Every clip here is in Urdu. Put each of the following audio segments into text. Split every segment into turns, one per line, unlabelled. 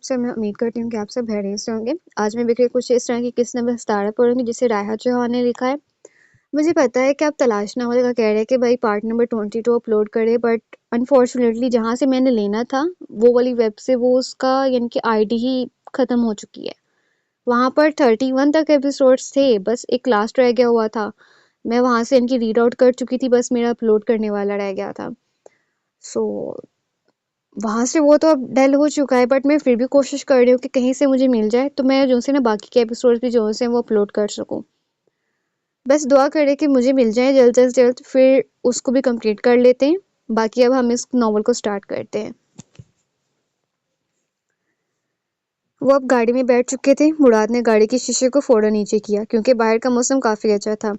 آپ سے میں امید کرتی ہوں کہ آپ سب خیریت سے ہوں گے۔ آج میں بکھرے کچھ اس طرح کی قسط میں بستارہ پڑھوں گی جسے رائحہ چوہان نے لکھا ہے۔ مجھے پتا ہے کہ آپ تلاش نہ ہونے کا کہہ رہے ہیں کہ بھائی پارٹ نمبر 22 اپلوڈ کرے، بٹ انفارچونیٹلی جہاں سے میں نے لینا تھا وہ والی ویب سے وہ اس کا یعنی کہ آئی ڈی ہی ختم ہو چکی ہے۔ وہاں پر 31 تک ایپیسوڈز تھے، بس ایک لاسٹ رہ گیا ہوا تھا۔ میں وہاں سے ان کی ریڈ آؤٹ کر چکی تھی، بس میرا اپلوڈ کرنے والا رہ گیا تھا۔ سو وہاں سے وہ تو اب ڈل ہو چکا ہے، بٹ میں پھر بھی کوشش کر رہی ہوں کہ کہیں سے مجھے مل جائے تو میں جو سے نا باقی کے ایپیسوڈ بھی جو سے وہ اپلوڈ کر سکوں۔ بس دعا کرے کہ مجھے مل جائے جلد از جلد، پھر اس کو بھی کمپلیٹ کر لیتے ہیں۔ باقی اب ہم اس ناول کو سٹارٹ کرتے ہیں۔ وہ اب گاڑی میں بیٹھ چکے تھے۔ مراد نے گاڑی کے شیشے کو فوراً نیچے کیا کیونکہ باہر کا موسم کافی اچھا تھا۔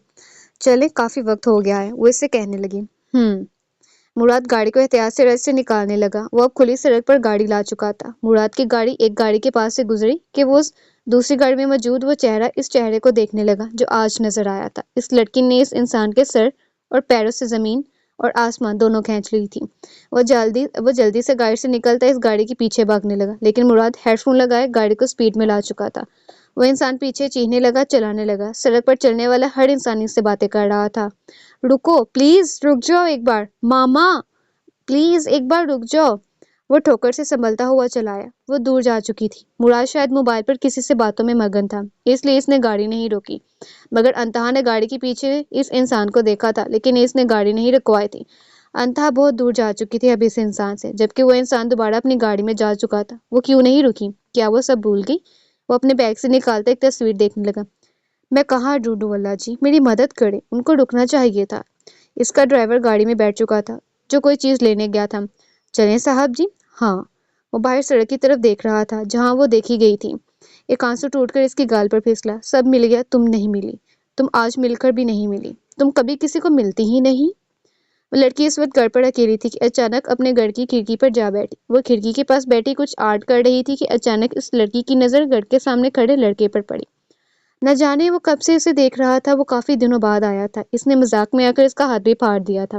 چلے کافی وقت ہو گیا ہے، وہ اس سے کہنے لگی۔ مراد گاڑی کو احتیاط سے رد سے نکالنے لگا۔ وہ اب کھلی سڑک پر گاڑی لا چکا تھا۔ مراد کی گاڑی ایک گاڑی کے پاس سے گزری کہ وہ اس دوسری گاڑی میں موجود وہ چہرہ اس چہرے کو دیکھنے لگا جو آج نظر آیا تھا۔ اس لڑکی نے اس انسان کے سر اور پیروں سے زمین اور آسمان دونوں کھینچ لی تھی۔ وہ جلدی سے گاڑی سے نکلتا اس گاڑی کے پیچھے بھاگنے لگا، لیکن مراد ہیڈ فون لگائے گاڑی کو سپیڈ میں لا چکا تھا۔ وہ انسان پیچھے چیخنے لگا، چلانے لگا۔ سڑک پر چلنے والا ہر انسان اس سے باتیں کر رہا تھا۔ رکو پلیز، رک جاؤ ایک بار، ماما پلیز ایک بار رک جاؤ۔ وہ ٹھوکر سے سنبھلتا ہوا چلایا۔ وہ دور جا چکی تھی۔ مراد شاید موبائل پر کسی سے باتوں میں مگن تھا، اس لیے اس نے گاڑی نہیں روکی، مگر انتہا نے گاڑی کے پیچھے اس انسان کو دیکھا تھا، لیکن اس نے گاڑی نہیں رکوائی تھی۔ انتہا بہت دور جا چکی تھی اب اس انسان سے، جبکہ وہ انسان دوبارہ اپنی گاڑی میں جا چکا تھا۔ وہ کیوں نہیں رکی؟ کیا وہ سب بھول گئی؟ وہ اپنے بیگ سے نکالتا ایک تصویر دیکھنے لگا۔ میں کہاں ڈھونڈوں اللہ جی، میری مدد کرے، ان کو رکنا چاہیے تھا۔ اس کا ڈرائیور گاڑی میں بیٹھ چکا تھا جو کوئی چیز لینے گیا تھا۔ چلیں صاحب جی؟ ہاں۔ وہ باہر سڑک کی طرف دیکھ رہا تھا جہاں وہ دیکھی گئی تھی۔ ایک آنسو ٹوٹ کر اس کی گال پر پھسلا۔ سب مل گیا، تم نہیں ملی، تم آج مل کر بھی نہیں ملی، تم کبھی کسی کو ملتی ہی نہیں۔ وہ لڑکی اس وقت گھر پر اکیلی تھی کہ اچانک اپنے گھر کی کھڑکی پر جا بیٹھی۔ وہ کھڑکی کے پاس بیٹھی کچھ آرٹ کر رہی تھی کہ اچانک اس لڑکی کی نظر گھر کے سامنے کھڑے لڑکے پر پڑی۔ نہ جانے وہ کب سے اسے دیکھ رہا تھا۔ وہ کافی دنوں بعد آیا تھا۔ اس نے مذاق میں آ کر اس کا ہاتھ بھی پھاڑ دیا تھا۔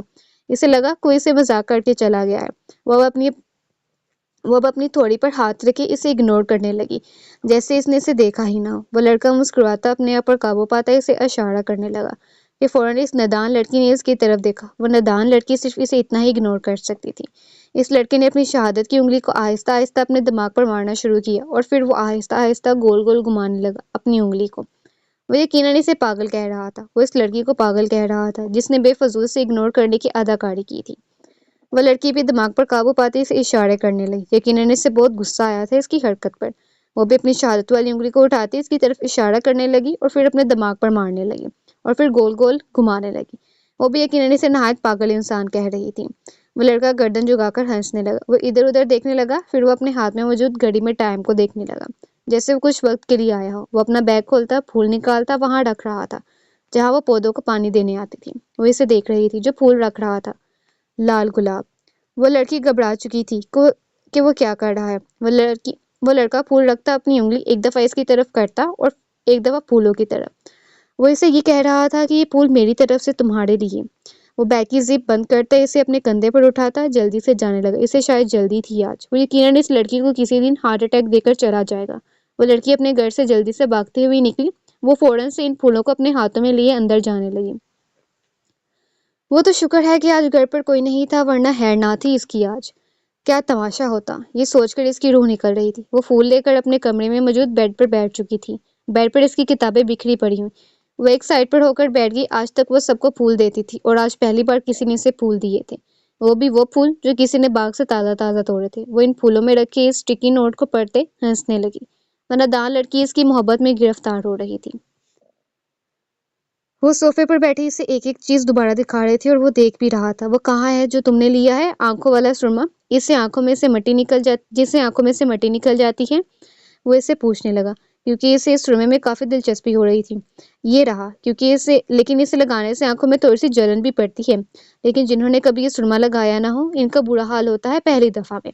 اسے لگا کوئی اسے مذاق کر کے چلا گیا ہے۔ وہ اب اپنی تھوڑی پر ہاتھ رکھے اسے اگنور کرنے لگی، جیسے اس نے اسے دیکھا ہی نہ ہو۔ وہ لڑکا مسکراتا اپنے آپ پر قابو پاتا اسے اشارہ کرنے لگا کہ فوراً اس نادان لڑکی نے اس کی طرف دیکھا۔ وہ نادان لڑکی صرف اسے اتنا ہی اگنور کر سکتی تھی۔ اس لڑکے نے اپنی شہادت کی انگلی کو آہستہ آہستہ اپنے دماغ پر مارنا شروع کیا اور پھر وہ آہستہ آہستہ گول گول گھمانے لگا اپنی انگلی کو۔ وہ یقیناً اسے پاگل کہہ رہا تھا۔ وہ اس لڑکی کو پاگل کہہ رہا تھا جس نے بے فضول سے اگنور کرنے کی اداکاری کی تھی۔ وہ لڑکی بھی دماغ پر قابو پاتے اسے اشارے کرنے لگی۔ یقیناً اسے بہت غصہ آیا تھا اس کی حرکت پر۔ وہ بھی اپنی شہادت والی انگلی کو اٹھاتے اس کی طرف اشارہ کرنے لگی اور پھر اپنے دماغ پر مارنے لگی اور پھر گول گول گھمانے لگی۔ وہ بھی یقیناً اسے نہایت پاگل انسان کہہ رہی تھی۔ وہ لڑکا گردن جھکا کر ہنسنے لگا۔ وہ ادھر ادھر دیکھنے لگا، پھر وہ اپنے ہاتھ میں موجود گھڑی میں ٹائم کو دیکھنے لگا جیسے وہ کچھ وقت کے لیے آیا ہو۔ وہ اپنا بیگ کھولتا، پھول نکالتا وہاں رکھ رہا تھا جہاں وہ پودوں کو پانی دینے آتی تھی۔ وہ اسے دیکھ رہی تھی جو پھول رکھ رہا تھا، لال گلاب۔ وہ لڑکی گھبرا چکی تھی کہ وہ کیا کر رہا ہے۔ وہ لڑکا پھول رکھتا اپنی انگلی ایک دفعہ اس کی طرف کرتا اور ایک دفعہ پھولوں کی طرف۔ وہ اسے یہ کہہ رہا تھا کہ یہ پھول میری طرف سے تمہارے لیے۔ وہ بیگ کی زپ بند کرتا اسے اپنے کندھے پر اٹھاتا جلدی سے جانے لگا۔ اسے شاید جلدی تھی آج۔ وہ یقیناً اس لڑکی کو کسی دن ہارٹ اٹیک دے کر چلا جائے گا۔ وہ لڑکی اپنے گھر سے جلدی سے بھاگتے ہوئی نکلی۔ وہ فوراً سے ان پھولوں کو اپنے ہاتھوں میں لیے اندر جانے لگی۔ وہ تو شکر ہے کہ آج گھر پر کوئی نہیں تھا، ورنہ خیر نہ تھی اس کی آج۔ کیا تماشا ہوتا، یہ سوچ کر اس کی روح نکل رہی تھی۔ وہ پھول لے کر اپنے کمرے میں موجود بیڈ پر بیٹھ چکی تھی۔ بیڈ پر اس کی کتابیں بکھری پڑی ہوئی۔ وہ ایک سائڈ پر ہو کر بیٹھ گئی۔ آج تک وہ سب کو پھول دیتی تھی اور آج پہلی بار کسی نے اسے پھول دیے تھے، وہ بھی وہ پھول جو کسی نے باغ سے تازہ تازہ توڑے تھے۔ وہ ان پھولوں میں رکھے اس اسٹکی نوٹ کو پڑھتے ہنسنے لگی۔ وہ نادان لڑکی اس کی محبت میں گرفتار ہو رہی تھی۔ وہ صوفے پر بیٹھی اسے ایک ایک چیز دوبارہ دکھا رہی تھی اور وہ دیکھ بھی رہا تھا۔ وہ کہاں ہے جو تم نے لیا ہے؟ آنکھوں والا سرما، جسے آنکھوں میں سے مٹی نکل جاتی ہے؟ وہ اسے پوچھنے لگا کیونکہ اسے اس سرمے میں کافی دلچسپی ہو رہی تھی۔ یہ رہا، لیکن اسے لگانے سے آنکھوں میں تھوڑی سی جلن بھی پڑتی ہے، لیکن جنہوں نے کبھی یہ سرما لگایا نہ ہو ان کا برا حال ہوتا ہے پہلی دفعہ میں۔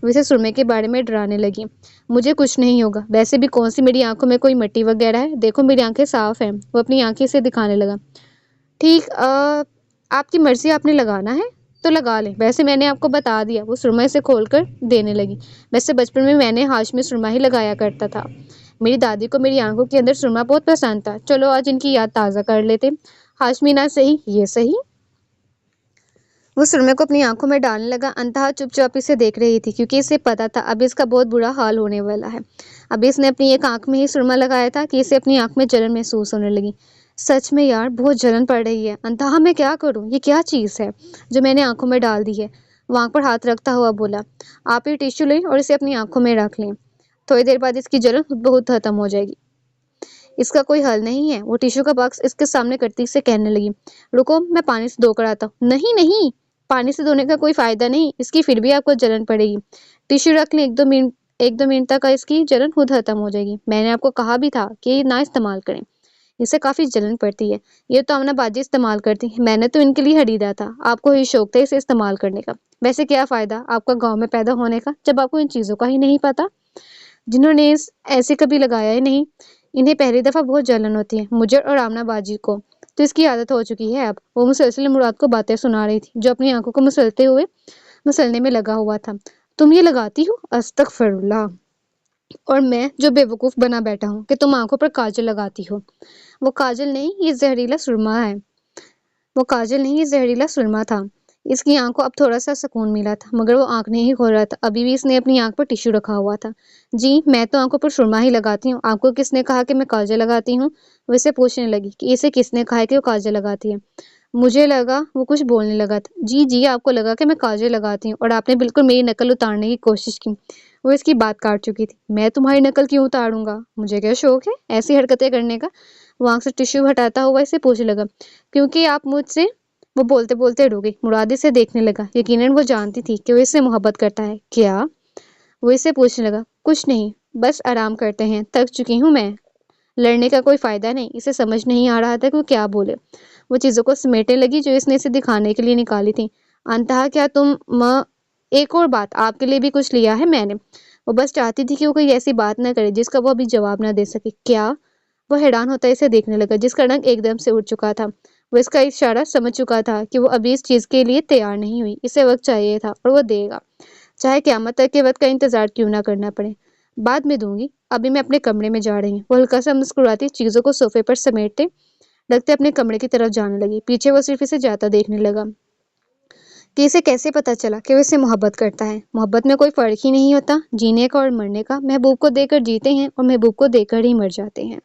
وہ اسے سرمے کے بارے میں ڈرانے لگی۔ مجھے کچھ نہیں ہوگا، ویسے بھی کون سی میری آنکھوں میں کوئی مٹی وغیرہ ہے، دیکھو میری آنکھیں صاف ہیں۔ وہ اپنی آنکھیں سے دکھانے لگا۔ ٹھیک، آپ کی مرضی، آپ نے لگانا ہے تو لگا لیں، ویسے میں نے آپ کو بتا دیا۔ وہ سرما اسے کھول کر دینے لگی۔ ویسے بچپن میں نے ہاشمی سرما ہی لگایا کرتا تھا۔ میری دادی کو میری آنکھوں کے اندر سرما بہت پسند تھا۔ چلو آج ان کی یاد تازہ کر لیتے۔ ہاشمی نہ صحیح یہ صحیح۔ وہ سرمے کو اپنی آنکھوں میں ڈالنے لگا۔ انتہا چپ چاپ اسے دیکھ رہی تھی کیونکہ اسے پتا تھا اب اس کا بہت برا حال ہونے والا ہے۔ اب اس نے اپنی ایک آنکھ میں ہی سرما لگایا تھا کہ اسے اپنی آنکھ میں جلن محسوس ہونے لگی۔ سچ میں یار بہت جلن پڑ رہی ہے۔ انتہا میں کیا کروں؟ یہ کیا چیز ہے جو میں نے آنکھوں میں ڈال دی ہے؟ وہ آنکھ پر ہاتھ رکھتا ہوا بولا۔ آپ یہ ٹیشو لیں اور اسے اپنی آنکھوں میں رکھ لیں، تھوڑی دیر بعد اس کی جلن خود بخود ختم ہو جائے گی۔ اس کا کوئی حل نہیں ہے۔ وہ ٹیشو کا باکس اس کے سامنے کرتی سے کہنے لگی، رکو میں پانی سے دھو کر آتا ہوں۔ نہیں نہیں، پانی سے دھونے کا کوئی فائدہ نہیں، اس کی پھر بھی آپ کو جلن پڑے گی۔ ٹیشو رکھ لیں، ایک دو منٹ تک اس کی جلن خود ختم ہو جائے گی۔ میں نے آپ کو کہا بھی تھا کہ یہ نہ استعمال کریں، اسے کافی جلن پڑتی ہے۔ یہ تو آمنہ باجی استعمال کرتی، میں نے تو ان کے لیے خریدا تھا۔ آپ کو ہی شوق تھا اسے استعمال کرنے کا۔ ویسے کیا فائدہ آپ کا گاؤں میں پیدا ہونے کا جب آپ کو ان چیزوں کا ہی نہیں پتا؟ جنہوں نے ایسے کبھی لگایا ہی نہیں، انہیں پہلی دفعہ بہت جلن ہوتی ہے۔ مجھے اور آمنہ باجی کو تو اس کی عادت ہو چکی ہے اب۔ وہ مسلسل مراد کو باتیں سنا رہی تھی جو اپنی آنکھوں کو مسلنے میں لگا ہوا تھا۔ تم یہ لگاتی ہو؟ استغفر اللہ۔ اور میں جو بے وقوف بنا بیٹھا ہوں کہ تم آنکھوں پر کاجل لگاتی ہو۔ وہ کاجل نہیں، یہ زہریلا سرما ہے۔ وہ کاجل نہیں، یہ زہریلا سرما تھا۔ اس کی آنکھ کو اب تھوڑا سا سکون ملا تھا، مگر وہ آنکھ نہیں کھول رہا تھا۔ ابھی بھی اس نے اپنی آنکھ پر ٹیشو رکھا ہوا تھا۔ جی میں تو آنکھوں پر سرما ہی لگاتی ہوں۔ آپ کو کس نے کہا کہ میں کاجل لگاتی ہوں؟ وہ اسے پوچھنے لگی کہ اسے کس نے کہا کہ وہ کاجل لگاتی ہے۔ مجھے لگا وہ کچھ بولنے لگا تھا۔ جی آپ کو لگا کہ میں کاجل لگاتی ہوں اور آپ نے بالکل میری نقل اتارنے کی کوشش کی۔ وہ اس کی بات کاٹ چکی تھی۔ میں تمہاری نقل کیوں اتاروں گا؟ مجھے کیا شوق ہے ایسی حرکتیں کرنے کا؟ وہ آنکھ سے ٹیشو ہٹاتا ہوا اسے پوچھنے لگا۔ کیونکہ آپ مجھ سے، وہ بولتے بولتے رک گئی۔ مراد اسے دیکھنے لگا۔ یقیناً وہ جانتی تھی کہ وہ اس سے محبت کرتا ہے۔ کیا؟ وہ اسے پوچھنے لگا۔ کچھ نہیں، بس آرام کرتے ہیں، تھک چکی ہوں میں۔ لڑنے کا کوئی فائدہ نہیں۔ اسے سمجھ نہیں آ رہا تھا کہ وہ کیا بولے۔ وہ چیزوں کو سمیٹنے لگی جو اس نے اسے دکھانے کے لیے نکالی تھی۔ انتہا کیا تم ایک اور بات، آپ کے لیے بھی کچھ لیا ہے میں نے۔ وہ بس چاہتی تھی کہ وہ کوئی ایسی بات نہ کرے جس کا وہ ابھی جواب نہ دے سکے۔ کیا؟ وہ حیران ہوتا اسے دیکھنے لگا جس کا رنگ ایک دم سے اٹھ چکا تھا۔ وہ اس کا اشارہ سمجھ چکا تھا کہ وہ ابھی اس چیز کے لیے تیار نہیں ہوئی، اسے وقت چاہیے تھا اور وہ دے گا، چاہے قیامت تک کے وقت کا انتظار کیوں نہ کرنا پڑے۔ بعد میں دوں گی، ابھی میں اپنے کمرے میں جا رہی ہوں۔ وہ ہلکا سا مسکراتی چیزوں کو صوفے پر سمیٹتے لگتے اپنے کمرے کی طرف جانے لگی۔ پیچھے وہ صرف اسے جاتا دیکھنے لگا کہ اسے کیسے پتا چلا کہ وہ اسے محبت کرتا ہے۔ محبت میں کوئی فرق ہی نہیں ہوتا، جینے کا اور مرنے کا۔ محبوب کو دے کر جیتے ہیں اور محبوب کو دے کر ہی مر جاتے ہیں۔